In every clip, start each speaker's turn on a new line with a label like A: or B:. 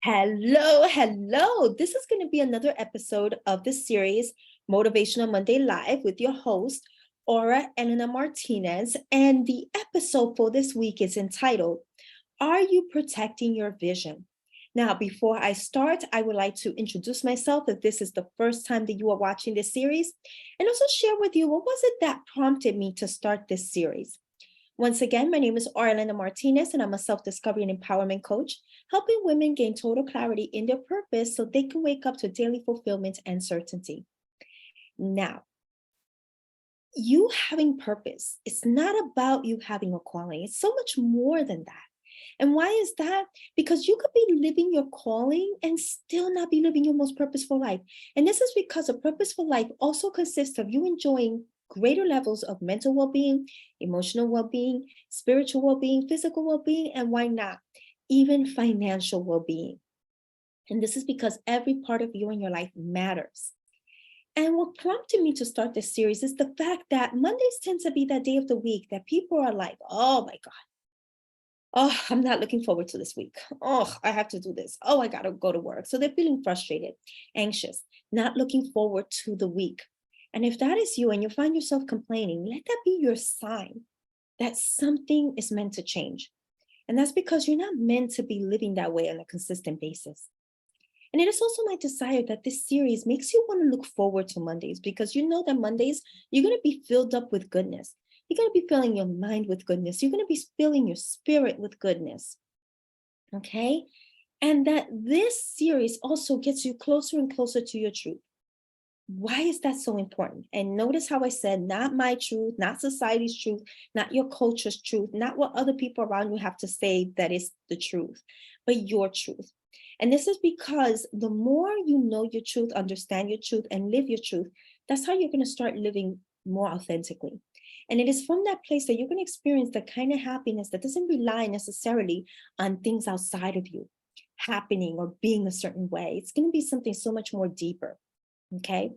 A: Hello. This is going to be another episode of the series Motivational Monday Live with your host, Aura Elena Martinez. And the episode for this week is entitled, Are You Protecting Your Vision? Now, before I start, I would like to introduce myself if this is the first time that you are watching this series, and also share with you what was it that prompted me to start this series. Once again, my name is Orlando Martinez, and I'm a self-discovery and empowerment coach, helping women gain total clarity in their purpose so they can wake up to daily fulfillment and certainty. Now, you having purpose, it's not about you having a calling. It's so much more than that. And why is that? Because you could be living your calling and still not be living your most purposeful life. And this is because a purposeful life also consists of you enjoying greater levels of mental well-being, emotional well-being, spiritual well-being, physical well-being, and why not, even financial well-being. And this is because every part of you and your life matters. And what prompted me to start this series is the fact that Mondays tend to be that day of the week that people are like, oh my God. Oh, I'm not looking forward to this week. Oh, I have to do this. Oh, I got to go to work. So they're feeling frustrated, anxious, not looking forward to the week. And if that is you and you find yourself complaining, let that be your sign that something is meant to change. And that's because you're not meant to be living that way on a consistent basis. And it is also my desire that this series makes you want to look forward to Mondays because you know that Mondays, you're going to be filled up with goodness. You're going to be filling your mind with goodness. You're going to be filling your spirit with goodness. Okay? And that this series also gets you closer and closer to your truth. Why is that so important? And notice how I said, not my truth, not society's truth, not your culture's truth, not what other people around you have to say that is the truth, but your truth. And this is because the more you know your truth, understand your truth, and live your truth, that's how you're going to start living more authentically. And it is from that place that you're going to experience the kind of happiness that doesn't rely necessarily on things outside of you happening or being a certain way. It's going to be something so much more deeper. Okay.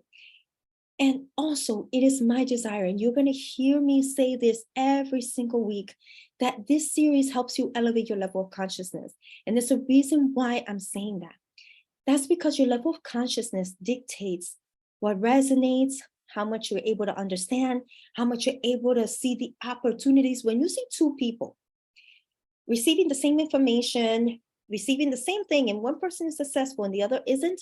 A: And also, it is my desire, and you're going to hear me say this every single week, that this series helps you elevate your level of consciousness. And there's a reason why I'm saying that. That's because your level of consciousness dictates what resonates, how much you're able to understand, how much you're able to see the opportunities. When you see two people receiving the same information, receiving the same thing, and one person is successful and the other isn't,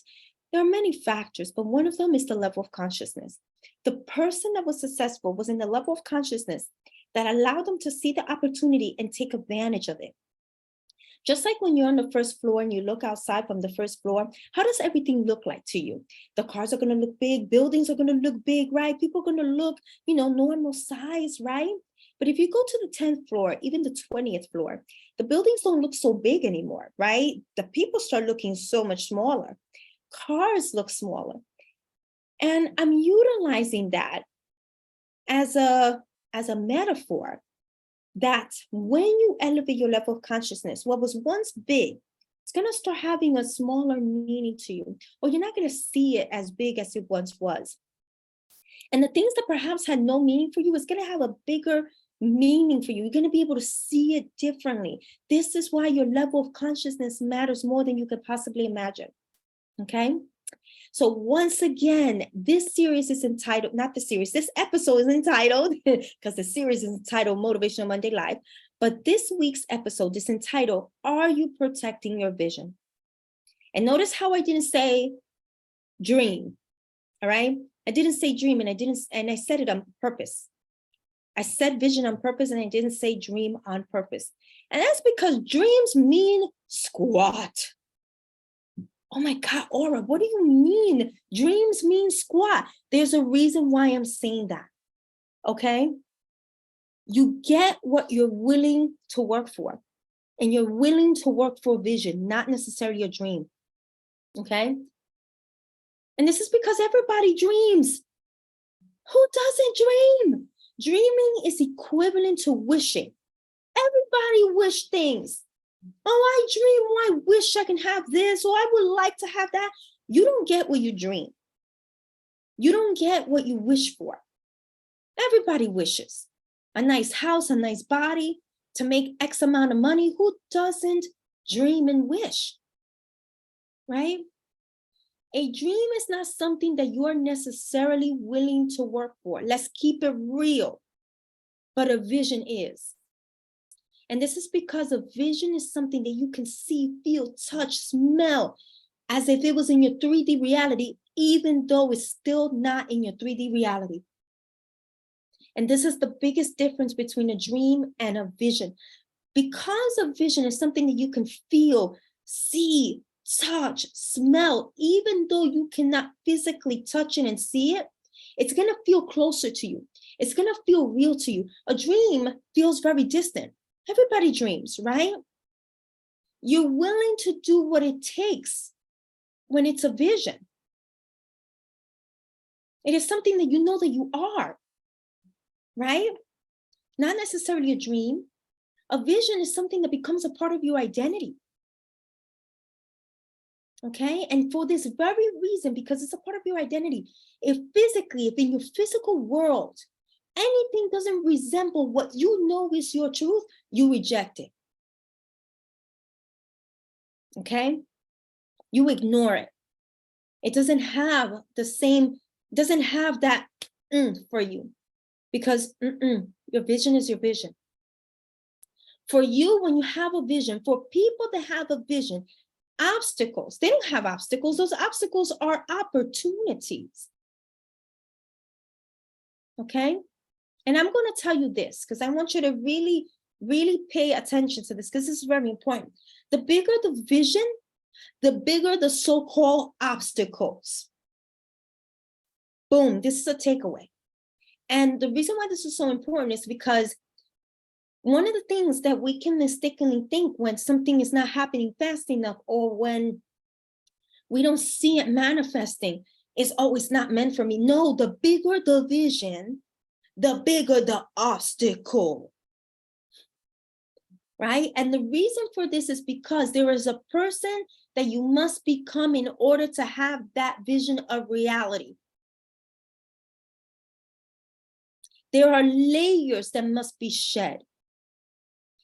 A: there are many factors, but one of them is the level of consciousness. The person that was successful was in the level of consciousness that allowed them to see the opportunity and take advantage of it. Just like when you're on the first floor and you look outside from the first floor, how does everything look like to you? The cars are going to look big, buildings are going to look big, right? People are going to look, normal size, right? But if you go to the 10th floor, even the 20th floor, the buildings don't look so big anymore, right? The people start looking so much smaller. Cars look smaller. And I'm utilizing that as a metaphor that when you elevate your level of consciousness, what was once big, it's going to start having a smaller meaning to you, or you're not going to see it as big as it once was. And the things that perhaps had no meaning for you is going to have a bigger meaning for you. You're going to be able to see it differently. This is why your level of consciousness matters more than you could possibly imagine. Okay? So once again, this series is entitled, not the series, this episode is entitled, because the series is entitled Motivational Monday Live, but this week's episode is entitled, Are You Protecting Your Vision? And notice how I didn't say dream, all right? I didn't say dream, and I said it on purpose. I said vision on purpose, and I didn't say dream on purpose. And that's because dreams mean squat. Oh my God, Aura, what do you mean? Dreams mean squat. There's a reason why I'm saying that, okay? You get what you're willing to work for, and you're willing to work for a vision, not necessarily a dream, okay? And this is because everybody dreams. Who doesn't dream? Dreaming is equivalent to wishing. Everybody wish things. Oh, I dream, oh, I wish I can have this, or I would like to have that. You don't get what you dream. You don't get what you wish for. Everybody wishes a nice house, a nice body, to make X amount of money. Who doesn't dream and wish? right? A dream is not something that you are necessarily willing to work for. Let's keep it real. But a vision is. And this is because a vision is something that you can see, feel, touch, smell, as if it was in your 3D reality, even though it's still not in your 3D reality. And this is the biggest difference between a dream and a vision. Because a vision is something that you can feel, see, touch, smell, even though you cannot physically touch it and see it, it's going to feel closer to you. It's going to feel real to you. A dream feels very distant. Everybody dreams, right? You're willing to do what it takes when it's a vision. It is something that you know that you are, right? Not necessarily a dream. A vision is something that becomes a part of your identity. Okay? And for this very reason, because it's a part of your identity, if in your physical world, anything doesn't resemble what you know is your truth, you reject it. Okay? You ignore it. It doesn't have that for you, because your vision is your vision. For you, when you have a vision, for people that have a vision, obstacles, they don't have obstacles. Those obstacles are opportunities. Okay? And I'm going to tell you this, because I want you to really, really pay attention to this, because this is very important. The bigger the vision, the bigger the so-called obstacles. Boom, this is a takeaway. And the reason why this is so important is because one of the things that we can mistakenly think when something is not happening fast enough, or when we don't see it manifesting, is, oh, it's not meant for me. No, the bigger the vision, the bigger the obstacle, right? And the reason for this is because there is a person that you must become in order to have that vision of reality. There are layers that must be shed.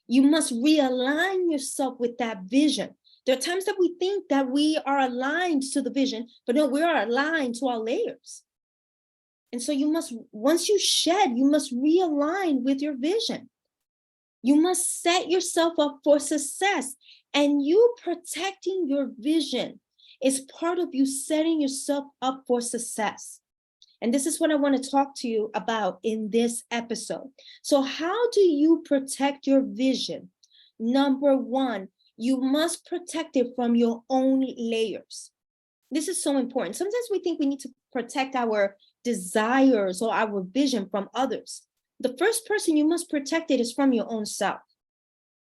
A: You must realign yourself with that vision. There are times that we think that we are aligned to the vision, but no, we are aligned to our layers. And so you must, once you shed, you must realign with your vision. You must set yourself up for success. And you protecting your vision is part of you setting yourself up for success. And this is what I want to talk to you about in this episode. So how do you protect your vision? Number one, you must protect it from your own layers. This is so important. Sometimes we think we need to protect our desires or our vision from others. The first person you must protect it is from your own self.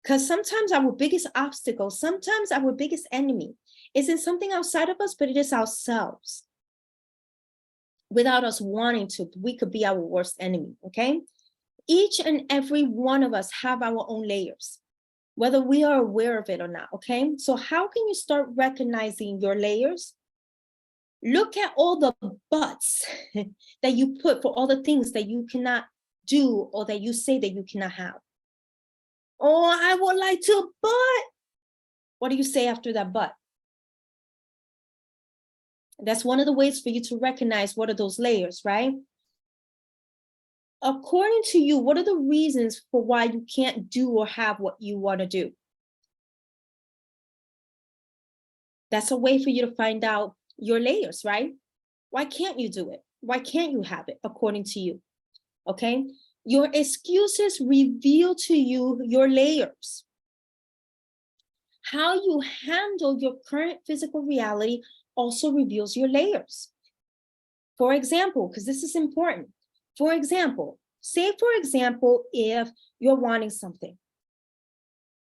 A: Because sometimes our biggest obstacle, sometimes our biggest enemy isn't something outside of us, but it is ourselves. Without us wanting to, we could be our worst enemy, okay? Each and every one of us have our own layers, whether we are aware of it or not, okay? So how can you start recognizing your layers? Look at all the buts that you put for all the things that you cannot do or that you say that you cannot have. Oh, I would like to, but what do you say after that but? That's one of the ways for you to recognize what are those layers, right? According to you, what are the reasons for why you can't do or have what you want to do? That's a way for you to find out your layers, right? Why can't you do it? Why can't you have it according to you? Okay? Your excuses reveal to you your layers. How you handle your current physical reality also reveals your layers. For example, because this is important. For example, say, for example, if you're wanting something,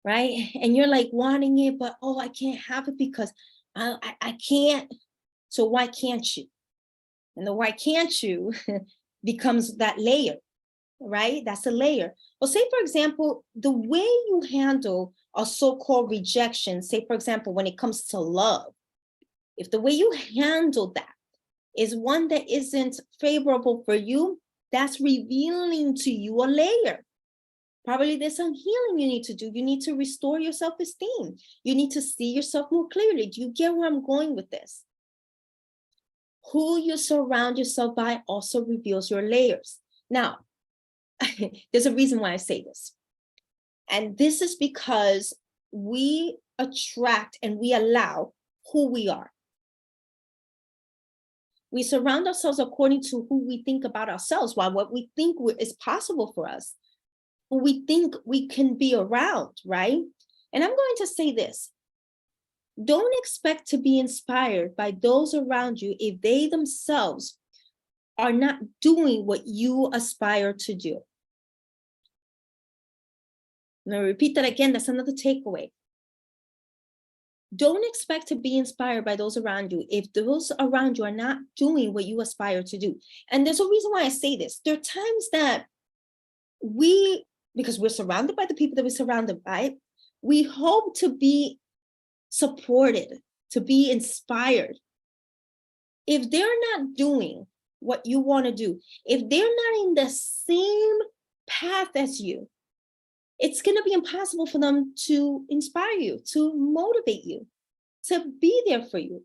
A: right? And you're like wanting it, but oh, I can't have it because I can't. So why can't you? And the why can't you becomes that layer, right? That's a layer. Well, say, for example, the way you handle a so-called rejection, say, for example, when it comes to love, if the way you handle that is one that isn't favorable for you, that's revealing to you a layer. Probably there's some healing you need to do. You need to restore your self-esteem. You need to see yourself more clearly. Do you get where I'm going with this? Who you surround yourself by also reveals your layers. Now, there's a reason why I say this. And this is because we attract and we allow who we are. We surround ourselves according to who we think about ourselves, while what we think is possible for us, who we think we can be around, right? And I'm going to say this. Don't expect to be inspired by those around you if they themselves are not doing what you aspire to do. I'm going to repeat that again. That's another takeaway. Don't expect to be inspired by those around you if those around you are not doing what you aspire to do. And there's a reason why I say this. There are times that because we're surrounded by the people that we're surrounded by, we hope to be supported, to be inspired. If they're not doing what you want to do, if they're not in the same path as you, it's going to be impossible for them to inspire you, to motivate you, to be there for you.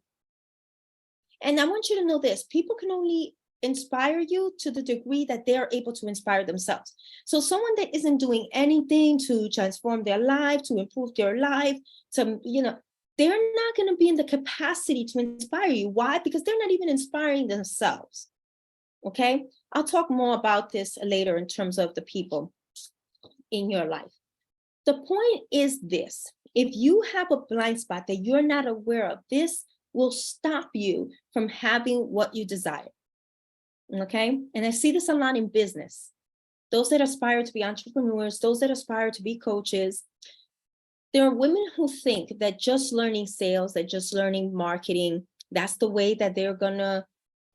A: And I want you to know this, people can only inspire you to the degree that they're able to inspire themselves. So someone that isn't doing anything to transform their life, to improve their life, they're not going to be in the capacity to inspire you. Why? Because they're not even inspiring themselves. Okay? I'll talk more about this later in terms of the people in your life. The point is this: if you have a blind spot that you're not aware of, this will stop you from having what you desire. Okay? And I see this a lot in business. Those that aspire to be entrepreneurs, those that aspire to be coaches, there are women who think that just learning sales, that just learning marketing, that's the way that they're gonna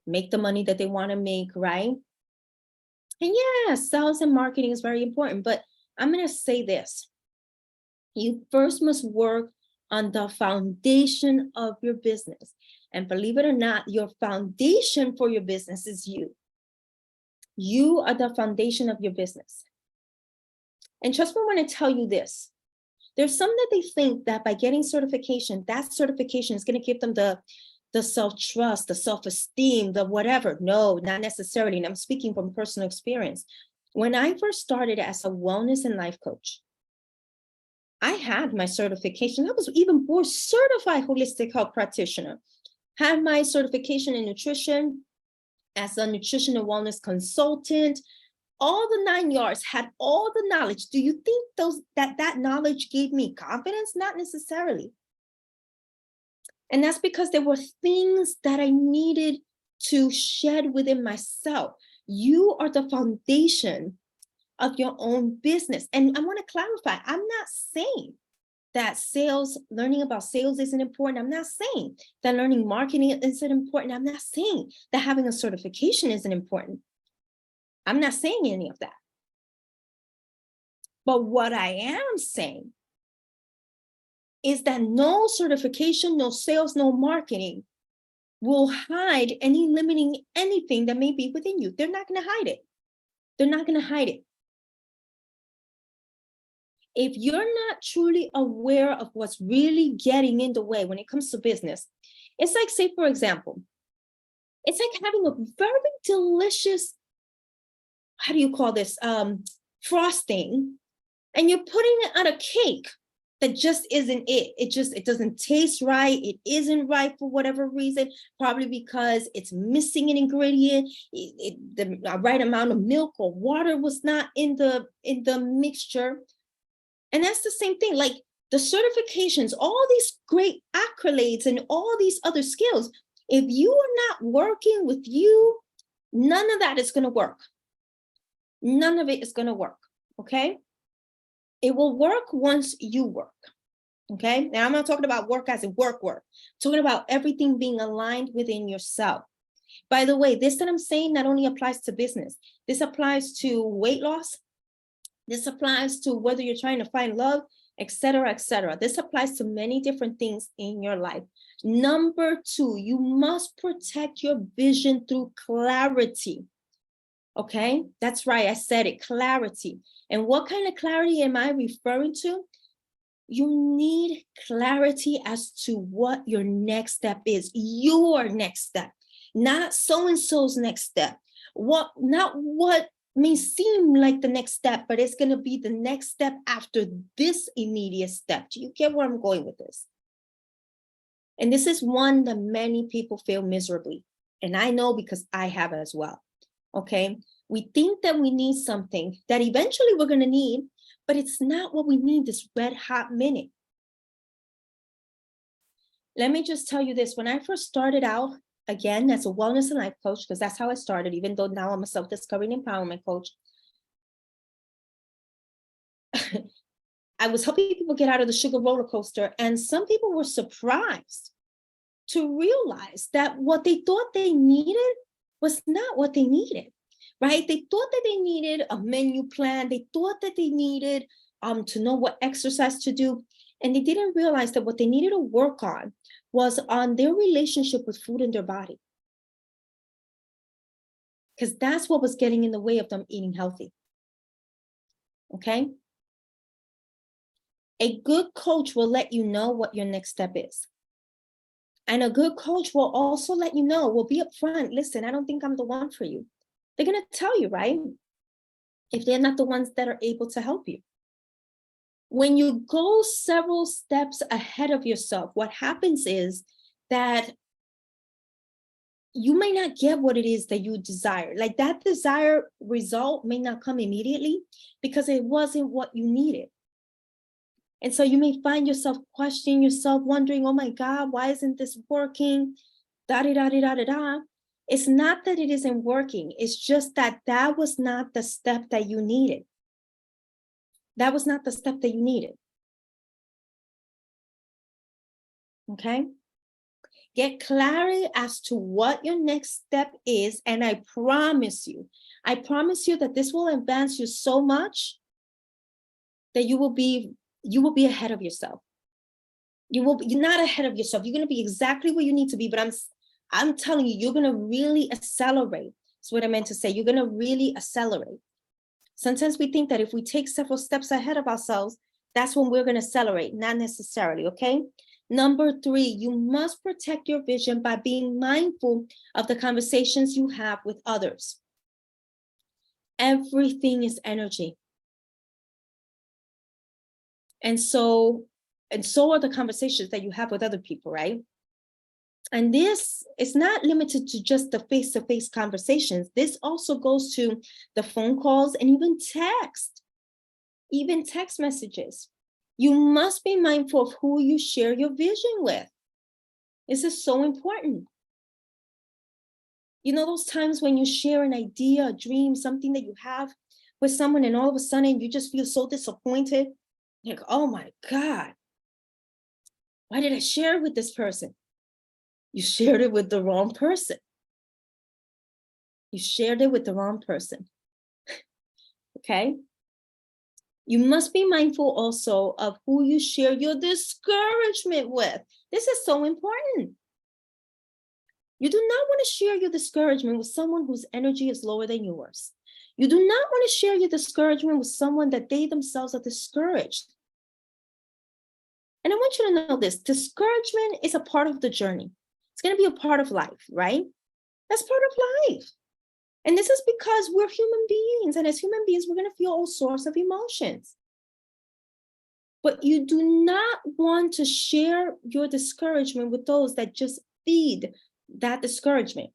A: make the money that they want to make, right? And yeah, sales and marketing is very important, but I'm going to say this. You first must work on the foundation of your business. And believe it or not, your foundation for your business is you. You are the foundation of your business. And trust me when I tell you this. There's some that they think that by getting certification, that certification is going to give them the self-trust, the self-esteem, the whatever. No, not necessarily. And I'm speaking from personal experience. When I first started as a wellness and life coach, I had my certification. I was even board certified holistic health practitioner. Had my certification in nutrition as a nutrition and wellness consultant. All the 9 yards, had all the knowledge. Do you think that knowledge gave me confidence? Not necessarily. And that's because there were things that I needed to shed within myself. You are the foundation of your own business. And I want to clarify, I'm not saying that learning about sales isn't important. I'm not saying that learning marketing isn't important. I'm not saying that having a certification isn't important. I'm not saying any of that. But what I am saying is that no certification, no sales, no marketing will hide any limiting anything that may be within you. They're not going to hide it. They're not going to hide it. If you're not truly aware of what's really getting in the way when it comes to business, it's like, say, for example, it's like having a very delicious, how do you call this, frosting, and you're putting it on a cake that just isn't it. It doesn't taste right. It isn't right for whatever reason, probably because it's missing an ingredient. The right amount of milk or water was not in the mixture. And that's the same thing, like the certifications, all these great accolades and all these other skills. If you are not working with you, none of that is going to work. None of it is going to work. Okay. It will work once you work. Okay. Now I'm not talking about work as in work. I'm talking about everything being aligned within yourself. By the way, this that I'm saying not only applies to business, this applies to weight loss. This applies to whether you're trying to find love, etc., etc. This applies to many different things in your life. Number 2, you must protect your vision through clarity. Okay, that's right. I said it, clarity. And what kind of clarity am I referring to? You need clarity as to what your next step is, your next step, not so-and-so's next step. Not what may seem like the next step, but it's going to be the next step after this immediate step. Do you get where I'm going with this? And this is one that many people fail miserably. And I know because I have as well. Okay. We think that we need something that eventually we're going to need, but it's not what we need this red hot minute. Let me just tell you this. When I first started out, again, as a wellness and life coach, because that's how I started, even though now I'm a self-discovery and empowerment coach, I was helping people get out of the sugar roller coaster. And some people were surprised to realize that what they thought they needed was not what they needed, right? They thought that they needed a menu plan. They thought that they needed to know what exercise to do. And they didn't realize that what they needed to work on was on their relationship with food in their body. Because that's what was getting in the way of them eating healthy. Okay? A good coach will let you know what your next step is. And a good coach will also let you know, will be upfront. Listen, I don't think I'm the one for you. They're going to tell you, right? If they're not the ones that are able to help you. When you go several steps ahead of yourself, what happens is that you may not get what it is that you desire. Like that desired result may not come immediately because it wasn't what you needed. And so you may find yourself questioning yourself, wondering, oh my God, why isn't this working? Da da da da da da. It's not that it isn't working. It's just that that was not the step that you needed. That was not the step that you needed. Okay? Get clarity as to what your next step is. And I promise you that this will advance you so much that you will be ahead of yourself. You're not ahead of yourself. You're going to be exactly where you need to be. But I'm telling you, you're going to really accelerate. That's what I meant to say. You're going to really accelerate. Sometimes we think that if we take several steps ahead of ourselves, that's when we're going to accelerate. Not necessarily, okay? Number 3, you must protect your vision by being mindful of the conversations you have with others. Everything is energy. And so are the conversations that you have with other people, right? And this is not limited to just the face-to-face conversations. This also goes to the phone calls and even text messages. You must be mindful of who you share your vision with. This is so important. You know those times when you share an idea, a dream, something that you have with someone, and all of a sudden you just feel so disappointed? Like, oh my God, why did I share it with this person? You shared it with the wrong person. You shared it with the wrong person. Okay? You must be mindful also of who you share your discouragement with. This is so important. You do not want to share your discouragement with someone whose energy is lower than yours. You do not want to share your discouragement with someone that they themselves are discouraged. And I want you to know this, discouragement is a part of the journey. It's going to be a part of life, right? That's part of life. And this is because we're human beings. And as human beings, we're going to feel all sorts of emotions. But you do not want to share your discouragement with those that just feed that discouragement.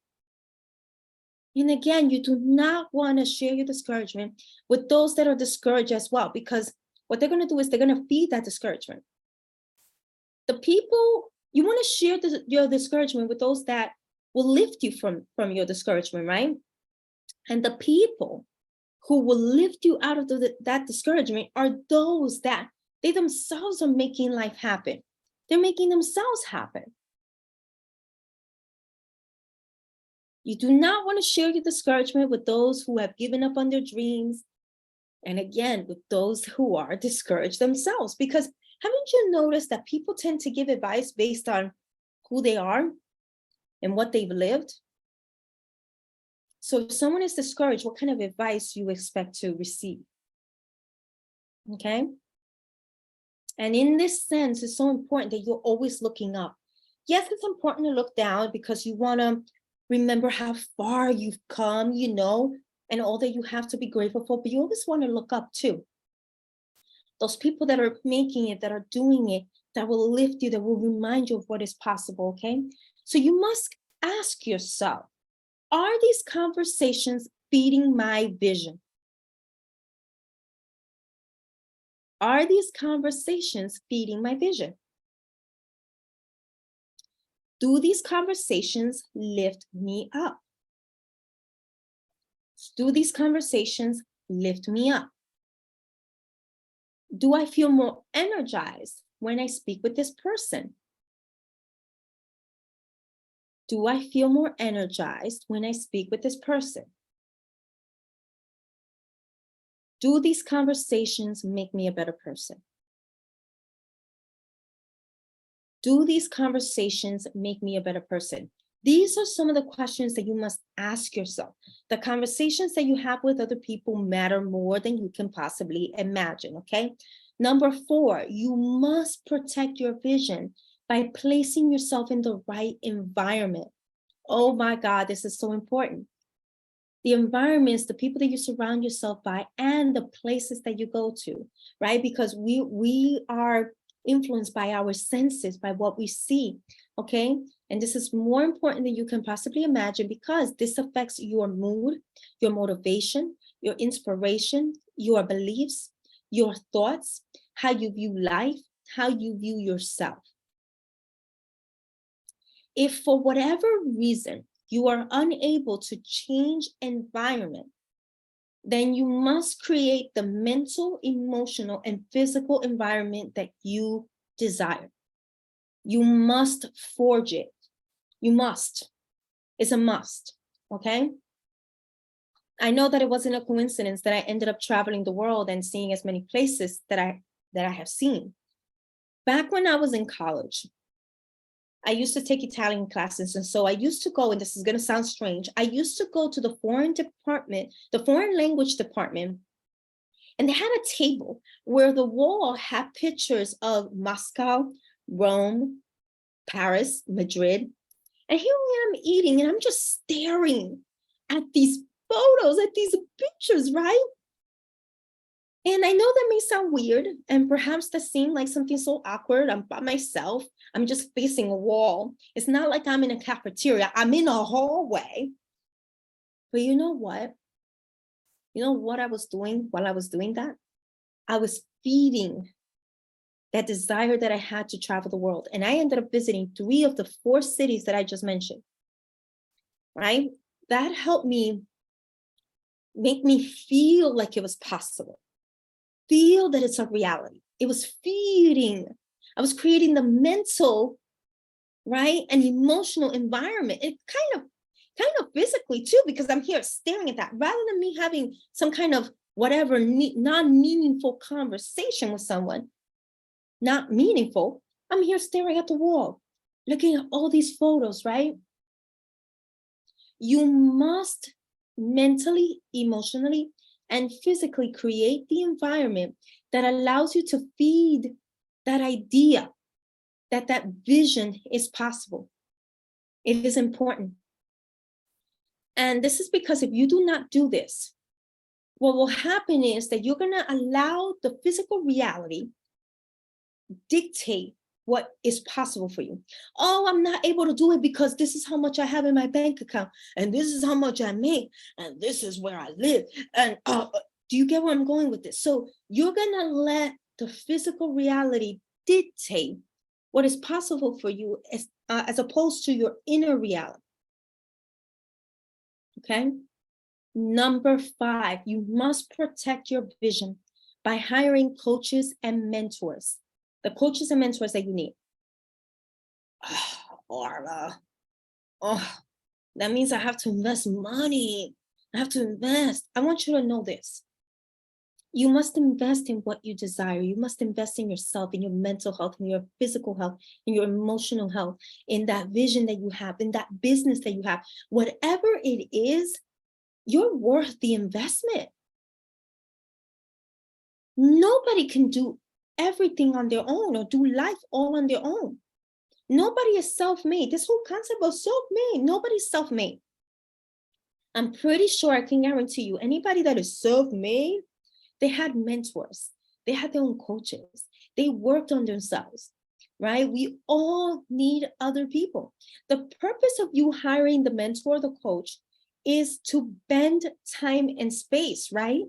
A: And again, you do not want to share your discouragement with those that are discouraged as well, because what they're going to do is they're going to feed that discouragement. The people, you want to share your discouragement with those that will lift you from your discouragement, right? And the people who will lift you out of that discouragement are those that they themselves are making life happen. They're making themselves happen. You do not want to share your discouragement with those who have given up on their dreams. And again, with those who are discouraged themselves, because haven't you noticed that people tend to give advice based on who they are and what they've lived? So if someone is discouraged, what kind of advice do you expect to receive? Okay. And in this sense, it's so important that you're always looking up. Yes, it's important to look down because you want to remember how far you've come, and all that you have to be grateful for, but you always want to look up too. Those people that are making it, that are doing it, that will lift you, that will remind you of what is possible, okay? So you must ask yourself, are these conversations feeding my vision? Are these conversations feeding my vision? Do these conversations lift me up? Do these conversations lift me up? Do I feel more energized when I speak with this person? Do I feel more energized when I speak with this person? Do these conversations make me a better person? Do these conversations make me a better person? These are some of the questions that you must ask yourself. The conversations that you have with other people matter more than you can possibly imagine, okay? Number 4, you must protect your vision by placing yourself in the right environment. Oh my God, this is so important. The environments, the people that you surround yourself by, and the places that you go to, right? Because we are influenced by our senses, by what we see, okay? And this is more important than you can possibly imagine because this affects your mood, your motivation, your inspiration, your beliefs, your thoughts, how you view life, how you view yourself. If for whatever reason you are unable to change environment, then you must create the mental, emotional, and physical environment that you desire. You must forge it. You must. It's a must, okay? I know that it wasn't a coincidence that I ended up traveling the world and seeing as many places that I have seen. Back when I was in college, I used to take Italian classes. And so I used to go, and this is going to sound strange, I used to go to the foreign department, the foreign language department, and they had a table where the wall had pictures of Moscow, Rome, Paris, Madrid. And here I am eating, and I'm just staring at these photos, at these pictures, right? And I know that may sound weird, and perhaps that seemed like something so awkward. I'm by myself. I'm just facing a wall. It's not like I'm in a cafeteria. I'm in a hallway. But you know what? You know what I was doing while I was doing that? I was feeding that desire that I had to travel the world. And I ended up visiting 3 of the 4 cities that I just mentioned, right? That helped me make me feel like it was possible. Feel that it's a reality. It was feeding. I was creating the mental, right, and emotional environment. It kind of physically too, because I'm here staring at that rather than me having some kind of whatever non-meaningful conversation with someone. Not meaningful. I'm here staring at the wall, looking at all these photos, right? You must mentally, emotionally, and physically create the environment that allows you to feed that idea that that vision is possible. It is important. And this is because if you do not do this, what will happen is that you're going to allow the physical reality dictate what is possible for you. Oh, I'm not able to do it because this is how much I have in my bank account, and this is how much I make, and this is where I live. And do you get where I'm going with this? So you're gonna let the physical reality dictate what is possible for you as opposed to your inner reality. Okay. Number 5, you must protect your vision by hiring coaches and mentors. The coaches and mentors that you need. Aura. Oh, that means I have to invest money. I have to invest. I want you to know this. You must invest in what you desire. You must invest in yourself, in your mental health, in your physical health, in your emotional health, in that vision that you have, in that business that you have. Whatever it is, You're worth the investment. Nobody can do everything on their own or do life all on their own. Nobody is self-made. This whole concept of self-made, nobody's self-made. I'm pretty sure I can guarantee you, anybody that is self-made, they had mentors, they had their own coaches, they worked on themselves, right? We all need other people. The purpose of you hiring the mentor, the coach, is to bend time and space, right?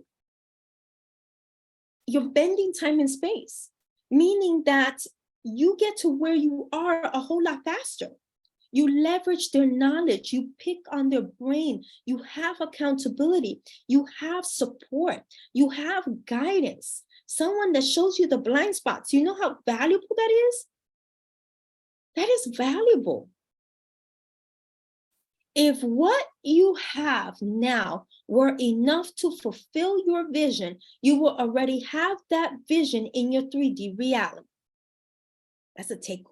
A: You're bending time and space, meaning that you get to where you are a whole lot faster. You leverage their knowledge, you pick on their brain, you have accountability, you have support, you have guidance, someone that shows you the blind spots. You know how valuable that is? That is valuable. If what you have now were enough to fulfill your vision, you will already have that vision in your 3D reality. That's a takeaway.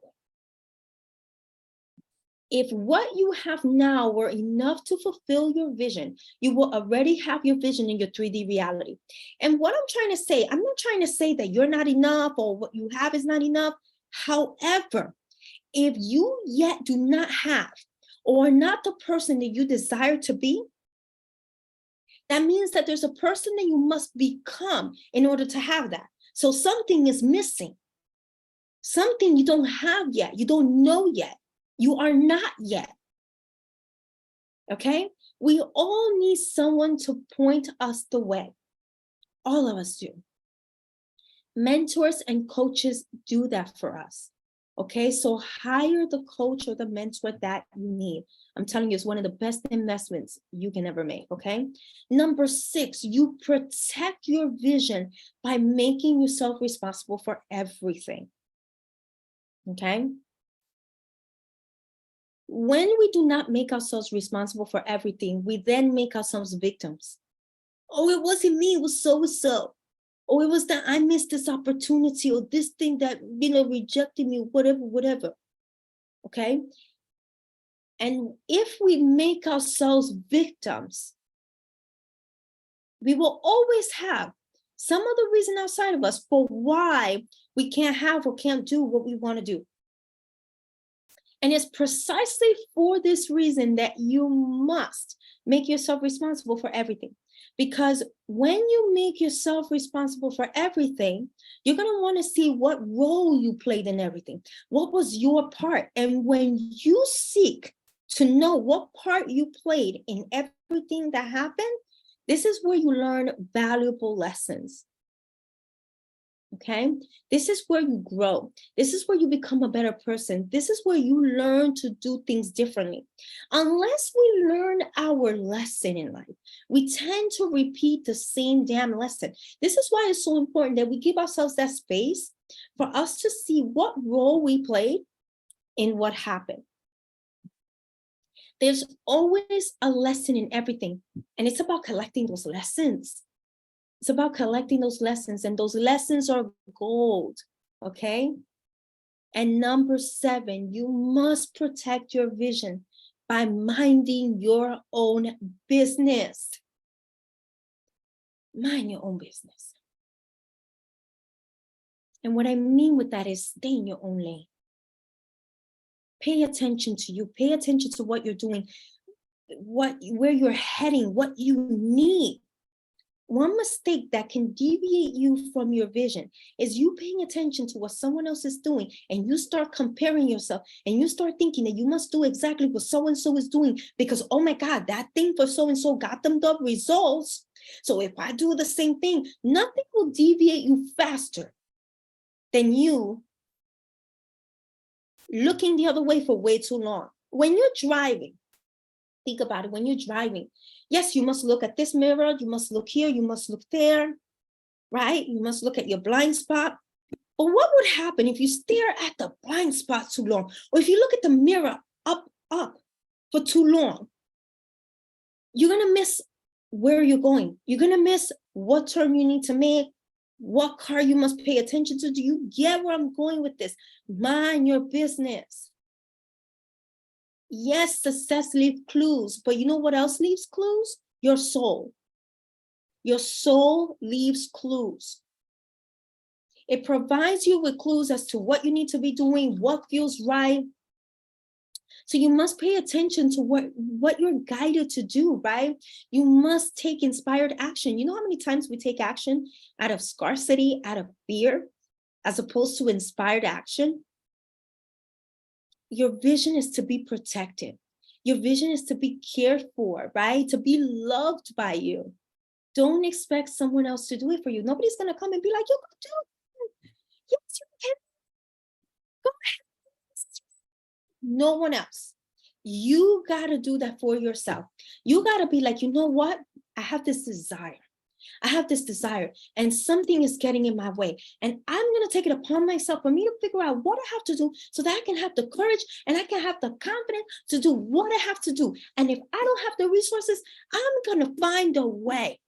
A: If what you have now were enough to fulfill your vision, you will already have your vision in your 3D reality. And what I'm trying to say, I'm not trying to say that you're not enough or what you have is not enough. However, if you yet do not have or not the person that you desire to be, that means that there's a person that you must become in order to have that. So something is missing. Something you don't have yet. You don't know yet. You are not yet. Okay? We all need someone to point us the way. All of us do. Mentors and coaches do that for us. Okay? So hire the coach or the mentor that you need. I'm telling you, it's one of the best investments you can ever make. Okay? Number 6, you protect your vision by making yourself responsible for everything. Okay? When we do not make ourselves responsible for everything, we then make ourselves victims. Oh, it wasn't me, it was so-and-so. Oh, it was that I missed this opportunity or this thing that, rejected me, whatever. Okay? And if we make ourselves victims, we will always have some other reason outside of us for why we can't have or can't do what we want to do. And it's precisely for this reason that you must make yourself responsible for everything. Because when you make yourself responsible for everything, you're going to want to see what role you played in everything. What was your part? And when you seek to know what part you played in everything that happened, this is where you learn valuable lessons. Okay, this is where you grow. This is where you become a better person. This is where you learn to do things differently. Unless we learn our lesson in life, we tend to repeat the same damn lesson. This is why it's so important that we give ourselves that space for us to see what role we played in what happened. There's always a lesson in everything, and it's about collecting those lessons. It's about collecting those lessons, and those lessons are gold, okay? And number 7, you must protect your vision by minding your own business. Mind your own business. And what I mean with that is stay in your own lane. Pay attention to you. Pay attention to what you're doing, where you're heading, what you need. One mistake that can deviate you from your vision is you paying attention to what someone else is doing, and you start comparing yourself, and you start thinking that you must do exactly what so-and-so is doing because, oh my God, that thing for so-and-so got them the results. So if I do the same thing, nothing will deviate you faster than you looking the other way for way too long. When you're driving, think about it. When you're driving, yes, you must look at this mirror, you must look here, you must look there, right? You must look at your blind spot. But what would happen if you stare at the blind spot too long? Or if you look at the mirror up for too long? You're going to miss where you're going. You're going to miss what turn you need to make, what car you must pay attention to. Do you get where I'm going with this? Mind your business. Yes, success leaves clues, but you know what else leaves clues? Your soul. Your soul leaves clues. It provides you with clues as to what you need to be doing, what feels right. So you must pay attention to what you're guided to do, right? You must take inspired action. You know how many times we take action out of scarcity, out of fear, as opposed to inspired action? Your vision is to be protected. Your vision is to be cared for, right? To be loved by you. Don't expect someone else to do it for you. Nobody's going to come and be like, you can do it. Yes, you can. Go ahead. No one else. You got to do that for yourself. You got to be like, you know what? I have this desire. I have this desire and something is getting in my way. And I'm going to take it upon myself for me to figure out what I have to do so that I can have the courage and I can have the confidence to do what I have to do. And if I don't have the resources, I'm going to find a way.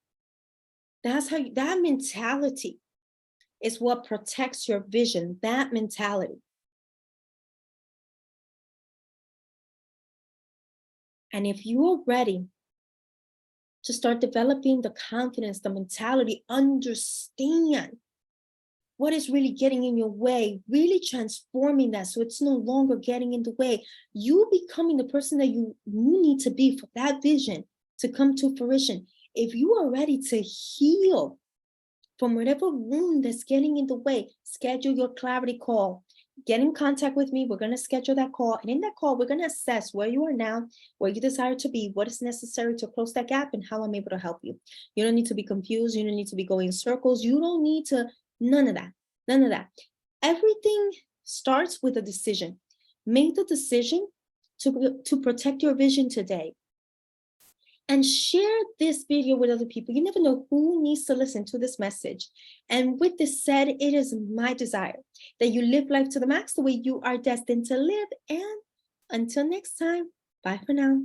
A: That's how that mentality is what protects your vision, that mentality. And if you are ready to start developing the confidence, the mentality, understand what is really getting in your way, really transforming that so it's no longer getting in the way, you becoming the person that you need to be for that vision to come to fruition. If you are ready to heal from whatever wound that's getting in the way, schedule your clarity call. Get in contact with me. We're going to schedule that call. And in that call, we're going to assess where you are now, where you desire to be, what is necessary to close that gap, and how I'm able to help you. You don't need to be confused. You don't need to be going in circles. You don't need to, none of that. None of that. Everything starts with a decision. Make the decision to protect your vision today. And share this video with other people. You never know who needs to listen to this message. And with this said, it is my desire that you live life to the max the way you are destined to live. And until next time, bye for now.